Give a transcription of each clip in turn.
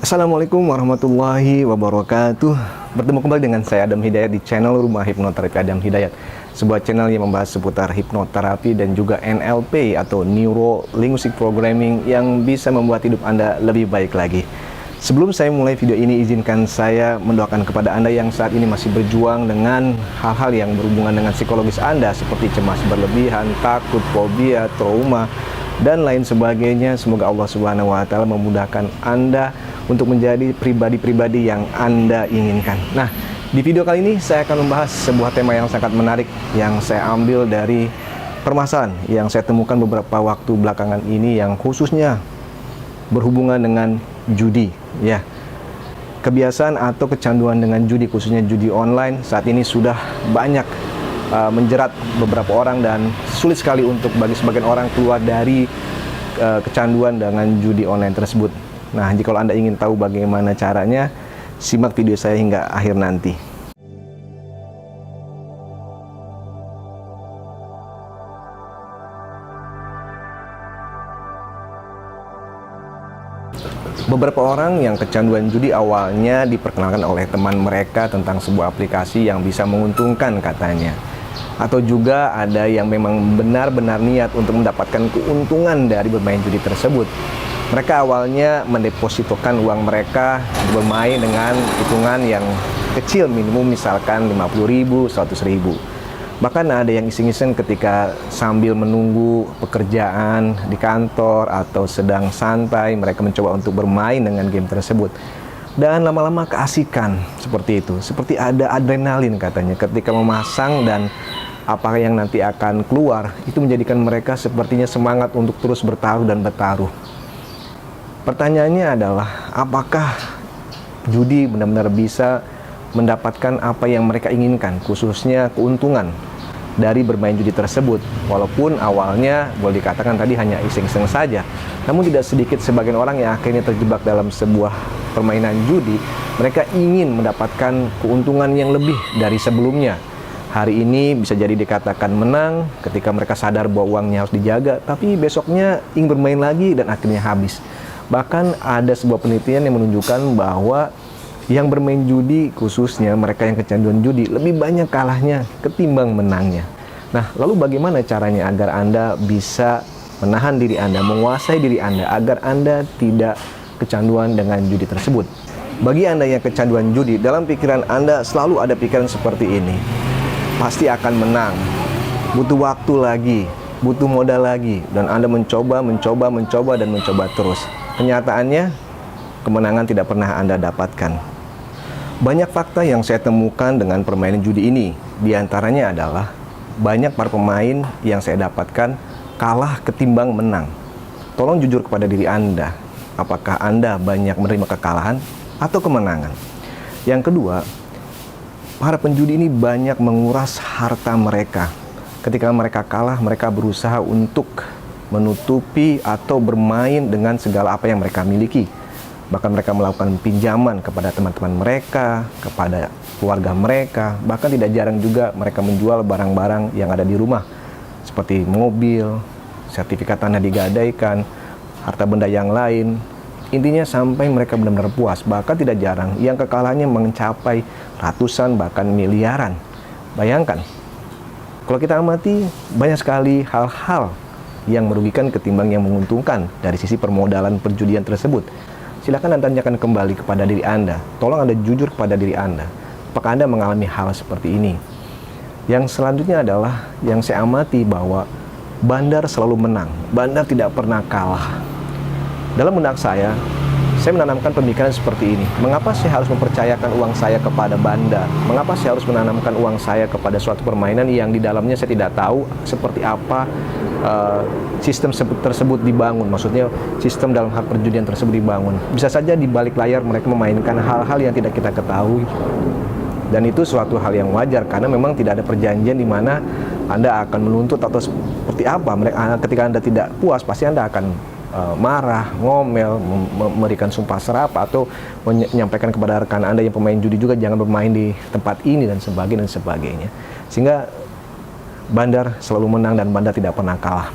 Assalamualaikum warahmatullahi wabarakatuh. Bertemu kembali dengan saya Adam Hidayat di channel Rumah Hipnoterapi Adam Hidayat, sebuah channel yang membahas seputar hipnoterapi dan juga NLP atau Neuro Linguistic Programming yang bisa membuat hidup Anda lebih baik lagi. Sebelum saya mulai video ini, izinkan saya mendoakan kepada Anda yang saat ini masih berjuang dengan hal-hal yang berhubungan dengan psikologis Anda seperti cemas berlebihan, takut, fobia, trauma, dan lain sebagainya. Semoga Allah Subhanahu wa Ta'ala memudahkan Anda untuk menjadi pribadi-pribadi yang Anda inginkan. Nah, di video kali ini saya akan membahas sebuah tema yang sangat menarik yang saya ambil dari permasalahan yang saya temukan beberapa waktu belakangan ini, yang khususnya berhubungan dengan judi, ya. Kebiasaan atau kecanduan dengan judi, khususnya judi online, saat ini sudah banyak menjerat beberapa orang dan sulit sekali untuk bagi sebagian orang keluar dari kecanduan dengan judi online tersebut. Nah, jika Anda ingin tahu bagaimana caranya, simak video saya hingga akhir nanti. Beberapa orang yang kecanduan judi awalnya diperkenalkan oleh teman mereka tentang sebuah aplikasi yang bisa menguntungkan katanya. Atau juga ada yang memang benar-benar niat untuk mendapatkan keuntungan dari bermain judi tersebut. Mereka awalnya mendepositokan uang mereka bermain dengan hitungan yang kecil, minimum misalkan 50.000, 100.000. Bahkan ada yang iseng-iseng ketika sambil menunggu pekerjaan di kantor atau sedang santai, mereka mencoba untuk bermain dengan game tersebut. Dan lama-lama keasikan seperti itu, seperti ada adrenalin katanya ketika memasang, dan apa yang nanti akan keluar itu menjadikan mereka sepertinya semangat untuk terus bertaruh dan bertaruh. Pertanyaannya adalah, apakah judi benar-benar bisa mendapatkan apa yang mereka inginkan, khususnya keuntungan dari bermain judi tersebut? Walaupun awalnya boleh dikatakan tadi hanya iseng-iseng saja, namun tidak sedikit sebagian orang yang akhirnya terjebak dalam sebuah permainan judi. Mereka ingin mendapatkan keuntungan yang lebih dari sebelumnya. Hari ini bisa jadi dikatakan menang ketika mereka sadar bahwa uangnya harus dijaga, tapi besoknya ingin bermain lagi dan akhirnya habis. Bahkan ada sebuah penelitian yang menunjukkan bahwa yang bermain judi, khususnya mereka yang kecanduan judi, lebih banyak kalahnya ketimbang menangnya. Nah, lalu bagaimana caranya agar Anda bisa menahan diri Anda, menguasai diri Anda, agar Anda tidak kecanduan dengan judi tersebut? Bagi Anda yang kecanduan judi, dalam pikiran Anda selalu ada pikiran seperti ini: pasti akan menang, butuh waktu lagi, butuh modal lagi, dan Anda mencoba dan mencoba terus. Kenyataannya, kemenangan tidak pernah Anda dapatkan. Banyak fakta yang saya temukan dengan permainan judi ini. Di antaranya adalah banyak para pemain yang saya dapatkan kalah ketimbang menang. Tolong jujur kepada diri Anda, apakah Anda banyak menerima kekalahan atau kemenangan? Yang kedua, para penjudi ini banyak menguras harta mereka. Ketika mereka kalah, mereka berusaha untuk menutupi atau bermain dengan segala apa yang mereka miliki. Bahkan mereka melakukan pinjaman kepada teman-teman mereka, kepada keluarga mereka. Bahkan tidak jarang juga mereka menjual barang-barang yang ada di rumah, seperti mobil, sertifikat tanah digadaikan, harta benda yang lain. Intinya sampai mereka benar-benar puas. Bahkan tidak jarang yang kekalahannya mencapai ratusan bahkan miliaran. Bayangkan, kalau kita amati, banyak sekali hal-hal yang merugikan ketimbang yang menguntungkan dari sisi permodalan perjudian tersebut. Silakan Anda tanyakan kembali kepada diri Anda. Tolong Anda jujur kepada diri Anda. Apakah Anda mengalami hal seperti ini? Yang selanjutnya adalah yang saya amati bahwa bandar selalu menang. Bandar tidak pernah kalah. Dalam benak saya menanamkan pemikiran seperti ini. Mengapa saya harus mempercayakan uang saya kepada bandar? Mengapa saya harus menanamkan uang saya kepada suatu permainan yang di dalamnya saya tidak tahu seperti apa sistem tersebut dibangun? Maksudnya sistem dalam hal perjudian tersebut dibangun. Bisa saja di balik layar mereka memainkan hal-hal yang tidak kita ketahui. Dan itu suatu hal yang wajar, karena memang tidak ada perjanjian di mana Anda akan menuntut atau seperti apa. Ketika Anda tidak puas, pasti Anda akan marah, ngomel, memberikan sumpah serapah, atau menyampaikan kepada rekan Anda yang pemain judi juga jangan bermain di tempat ini dan sebagainya. Sehingga bandar selalu menang dan bandar tidak pernah kalah.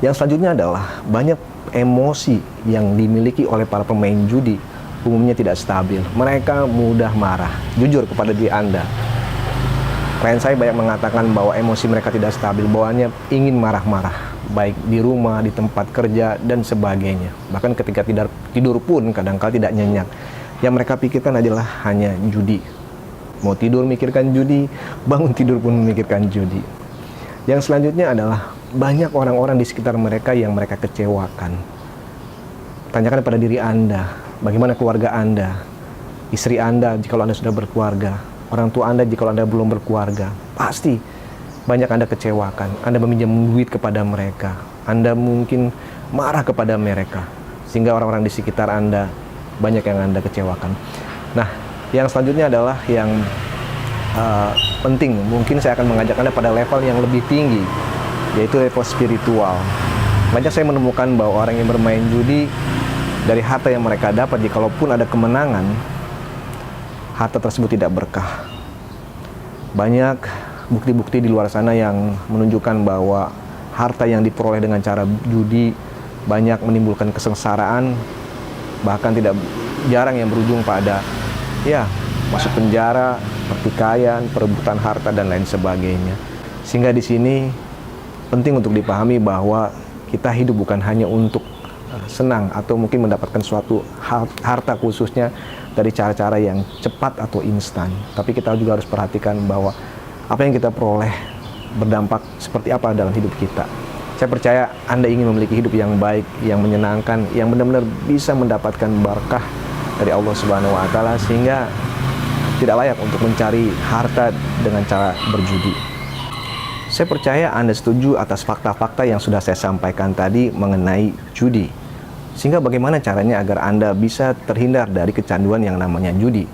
Yang selanjutnya adalah banyak emosi yang dimiliki oleh para pemain judi umumnya tidak stabil. Mereka mudah marah. Jujur kepada diri Anda, klien saya banyak mengatakan bahwa emosi mereka tidak stabil, bawaannya ingin marah-marah, baik di rumah, di tempat kerja, dan sebagainya. Bahkan ketika tidur pun kadang-kala tidak nyenyak. Yang mereka pikirkan adalah hanya judi. Mau tidur mikirkan judi, bangun tidur pun memikirkan judi. Yang selanjutnya adalah banyak orang-orang di sekitar mereka yang mereka kecewakan. Tanyakan pada diri Anda, bagaimana keluarga Anda, istri Anda jika Anda sudah berkeluarga, orang tua Anda jika Anda belum berkeluarga. Pasti banyak Anda kecewakan. Anda meminjam duit kepada mereka, Anda mungkin marah kepada mereka, sehingga orang-orang di sekitar Anda banyak yang Anda kecewakan. Nah, yang selanjutnya adalah yang penting. Mungkin saya akan mengajak Anda pada level yang lebih tinggi, yaitu level spiritual. Banyak saya menemukan bahwa orang yang bermain judi, dari harta yang mereka dapat, jikalaupun ada kemenangan, harta tersebut tidak berkah. Banyak bukti-bukti di luar sana yang menunjukkan bahwa harta yang diperoleh dengan cara judi banyak menimbulkan kesengsaraan, bahkan tidak jarang yang berujung pada masuk penjara, pertikaian, perebutan harta, dan lain sebagainya. Sehingga di sini penting untuk dipahami bahwa kita hidup bukan hanya untuk senang atau mungkin mendapatkan suatu harta khususnya dari cara-cara yang cepat atau instan. Tapi kita juga harus perhatikan bahwa apa yang kita peroleh berdampak seperti apa dalam hidup kita. Saya percaya Anda ingin memiliki hidup yang baik, yang menyenangkan, yang benar-benar bisa mendapatkan berkah dari Allah Subhanahu wa Ta'ala, sehingga tidak layak untuk mencari harta dengan cara berjudi. Saya percaya Anda setuju atas fakta-fakta yang sudah saya sampaikan tadi mengenai judi. Sehingga bagaimana caranya agar Anda bisa terhindar dari kecanduan yang namanya judi?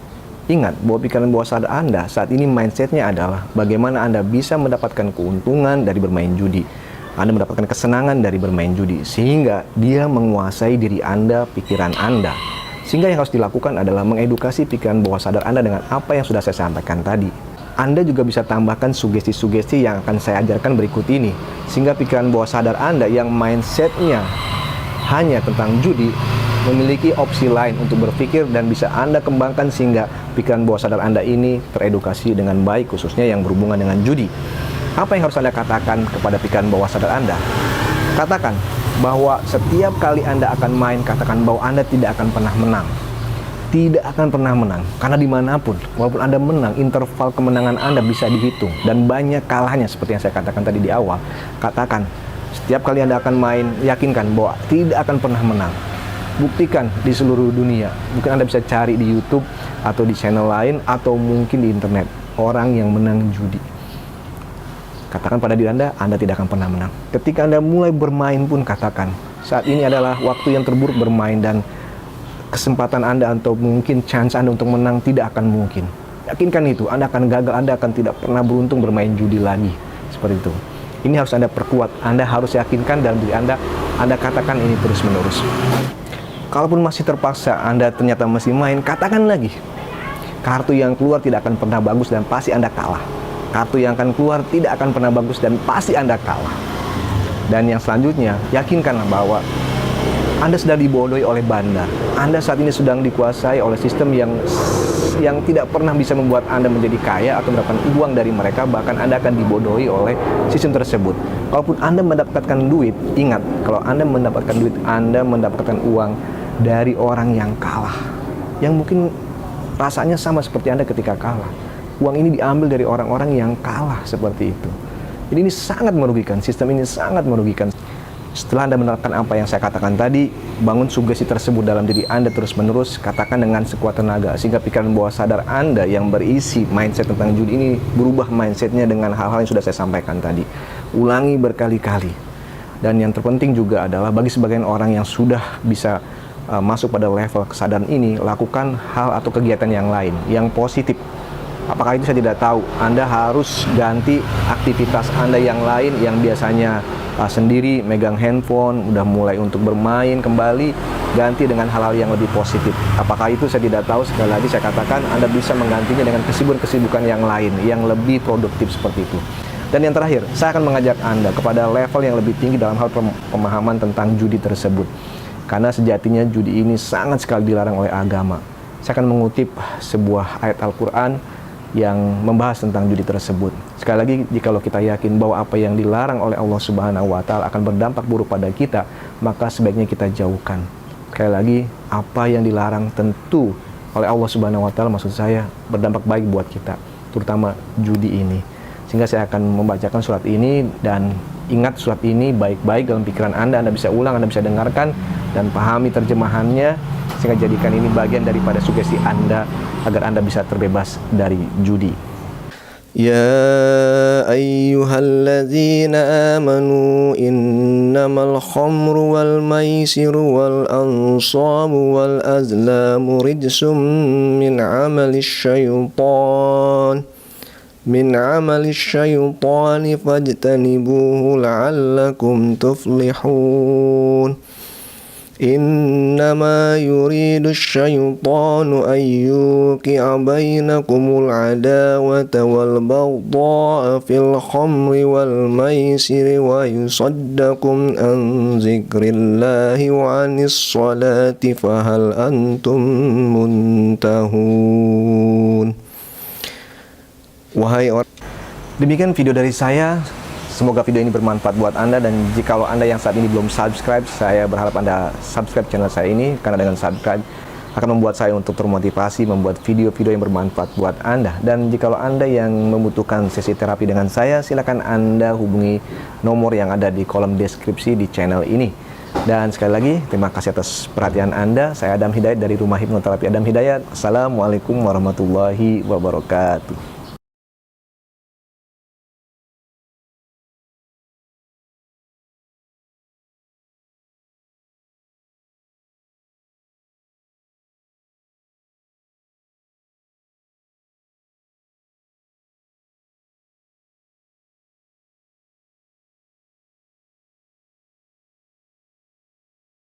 Ingat bahwa pikiran bawah sadar Anda saat ini mindsetnya adalah bagaimana Anda bisa mendapatkan keuntungan dari bermain judi. Anda mendapatkan kesenangan dari bermain judi, sehingga dia menguasai diri Anda, pikiran Anda. Sehingga yang harus dilakukan adalah mengedukasi pikiran bawah sadar Anda dengan apa yang sudah saya sampaikan tadi. Anda juga bisa tambahkan sugesti-sugesti yang akan saya ajarkan berikut ini, sehingga pikiran bawah sadar Anda yang mindsetnya hanya tentang judi memiliki opsi lain untuk berpikir dan bisa Anda kembangkan sehingga pikiran bawah sadar Anda ini teredukasi dengan baik, khususnya yang berhubungan dengan judi. Apa yang harus Anda katakan kepada pikiran bawah sadar Anda? Katakan bahwa setiap kali Anda akan main, katakan bahwa Anda tidak akan pernah menang. Tidak akan pernah menang, karena dimanapun, walaupun Anda menang, interval kemenangan Anda bisa dihitung, dan banyak kalahnya seperti yang saya katakan tadi di awal. Katakan, setiap kali Anda akan main, yakinkan bahwa tidak akan pernah menang. Buktikan di seluruh dunia. Mungkin Anda bisa cari di YouTube atau di channel lain, atau mungkin di internet, orang yang menang judi. Katakan pada diri Anda tidak akan pernah menang. Ketika Anda mulai bermain pun katakan, saat ini adalah waktu yang terburuk bermain, dan kesempatan Anda atau mungkin chance Anda untuk menang tidak akan mungkin. Yakinkan itu, Anda akan gagal, Anda akan tidak pernah beruntung bermain judi lagi. Seperti itu. Ini harus Anda perkuat, Anda harus yakinkan dalam diri Anda katakan ini terus-menerus. Kalaupun masih terpaksa Anda ternyata masih main, katakan lagi. Kartu yang keluar tidak akan pernah bagus dan pasti Anda kalah. Kartu yang akan keluar tidak akan pernah bagus dan pasti Anda kalah. Dan yang selanjutnya, yakinkanlah bahwa Anda sedang dibodohi oleh bandar. Anda saat ini sedang dikuasai oleh sistem yang tidak pernah bisa membuat Anda menjadi kaya atau mendapatkan uang dari mereka, bahkan Anda akan dibodohi oleh sistem tersebut. Kalaupun Anda mendapatkan duit, ingat, kalau Anda mendapatkan duit, Anda mendapatkan uang dari orang yang kalah, yang mungkin rasanya sama seperti Anda ketika kalah. Uang ini diambil dari orang-orang yang kalah seperti itu. Jadi ini sangat merugikan, sistem ini sangat merugikan. Setelah Anda menerapkan apa yang saya katakan tadi, bangun sugesti tersebut dalam diri Anda terus-menerus, katakan dengan sekuat tenaga, sehingga pikiran bawah sadar Anda yang berisi mindset tentang judi ini berubah mindsetnya dengan hal-hal yang sudah saya sampaikan tadi. Ulangi berkali-kali. Dan yang terpenting juga adalah bagi sebagian orang yang sudah bisa masuk pada level kesadaran ini, lakukan hal atau kegiatan yang lain, yang positif. Apakah itu saya tidak tahu. Anda harus ganti aktivitas Anda yang lain yang biasanya sendiri megang handphone, udah mulai untuk bermain kembali, ganti dengan hal-hal yang lebih positif. Apakah itu saya tidak tahu. Sekali lagi saya katakan, Anda bisa menggantinya dengan kesibukan-kesibukan yang lain yang lebih produktif seperti itu. Dan yang terakhir, saya akan mengajak Anda kepada level yang lebih tinggi dalam hal pemahaman tentang judi tersebut. Karena sejatinya judi ini sangat sekali dilarang oleh agama. Saya akan mengutip sebuah ayat Al-Quran yang membahas tentang judi tersebut. Sekali lagi, jikalau kita yakin bahwa apa yang dilarang oleh Allah Subhanahu wa Ta'ala akan berdampak buruk pada kita, maka sebaiknya kita jauhkan. Sekali lagi, apa yang dilarang tentu oleh Allah Subhanahu wa Ta'ala, maksud saya, berdampak baik buat kita, terutama judi ini. Sehingga saya akan membacakan surat ini, dan ingat surat ini baik-baik dalam pikiran Anda bisa ulang, Anda bisa dengarkan dan pahami terjemahannya, sehingga jadikan ini bagian daripada sugesti Anda agar Anda bisa terbebas dari judi. Ya ayyuhalladzina amanu innamal khamru wal maisiru wal ansabu wal azlamu rijsum min amalis syaitani fajtanibuhu la'allakum tuflihun. Innama yuridu syaitanu an yuqi'a bainakumul adawata wal baghdha'a fil khamri wal maisiri wa yusaddakum an zikrillahi wa anis salati fahal antum muntahun. Wahai orang, demikian video dari saya. Semoga video ini bermanfaat buat Anda, dan jikalau Anda yang saat ini belum subscribe, saya berharap Anda subscribe channel saya ini, karena dengan subscribe akan membuat saya untuk termotivasi membuat video-video yang bermanfaat buat Anda. Dan jikalau Anda yang membutuhkan sesi terapi dengan saya, silakan Anda hubungi nomor yang ada di kolom deskripsi di channel ini. Dan sekali lagi, terima kasih atas perhatian Anda. Saya Adam Hidayat dari Rumah Hipnoterapi Adam Hidayat. Assalamualaikum warahmatullahi wabarakatuh.